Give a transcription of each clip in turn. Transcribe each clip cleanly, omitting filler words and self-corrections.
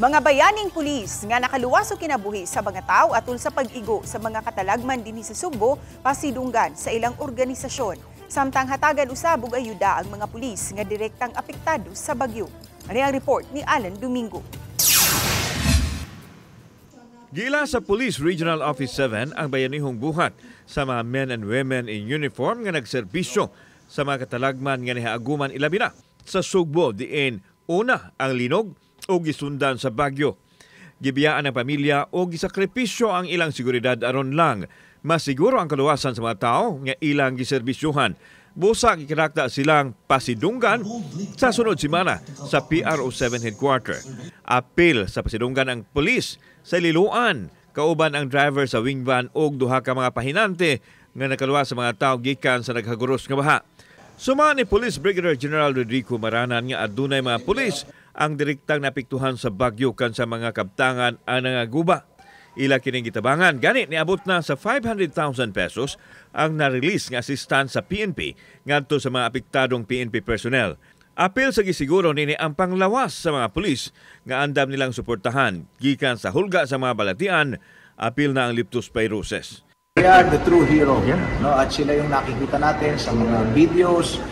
Mga bayaning pulis nga nakaluwas og kinabuhi sa mga tao atol sa pag-igo sa mga katalagman dinhi sa Sugbo, pasidunggan sa ilang organisasyon. Samtang hatagan usab og ayuda ang mga pulis nga direktang apektado sa bagyo. Ani ang report ni Alan Domingo. Gila sa Police Regional Office 7 ang bayanihong buhat sa mga men and women in uniform nga nagserbisyo sa mga katalagman nga nihaaguman ilabi na sa Sugbo diin una ang linog o gisundan sa bagyo. Gibiyaan ng pamilya o gisakripisyo ang ilang seguridad aron lang masiguro ang kaluwasan sa mga tao nga ilang giserbisyuhan. Busa gikinakda silang pasidunggan sa sunod semana sa PRO7 headquarter. Apil sa pasidunggan ang pulis sa Liloan, kauban ang driver sa wing van og duha ka mga pahinante nga nakaluwas sa mga tao gikan sa naghaguros nga baha. Suma ni Police Brigadier General Rodrigo Maranan nga adunay mga pulis ang direktang napiktuhan sa bagyo kan sa mga kabtangan ang nangaguba. Ila kining gitabangan gani niabot na sa 500,000 pesos ang na-release nga assistance sa PNP ngadto sa mga apektadong PNP personnel. Apil sa gisiguro nini ang panglawas sa mga pulis nga andam nilang suportahan gikan sa hulga sa mga balatian, apil na ang leptospirosis. They are the true hero, no? At sila yung nakikita natin sa mga videos,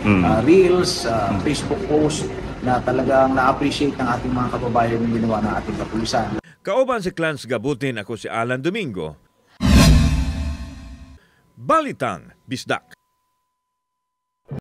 reels, Facebook posts na talagang na-appreciate ng ating mga kababayan yung ginawa ng ating kapulisan. Kauban si Clans Gabutin, ako si Alan Domingo. Balitang Bisdak.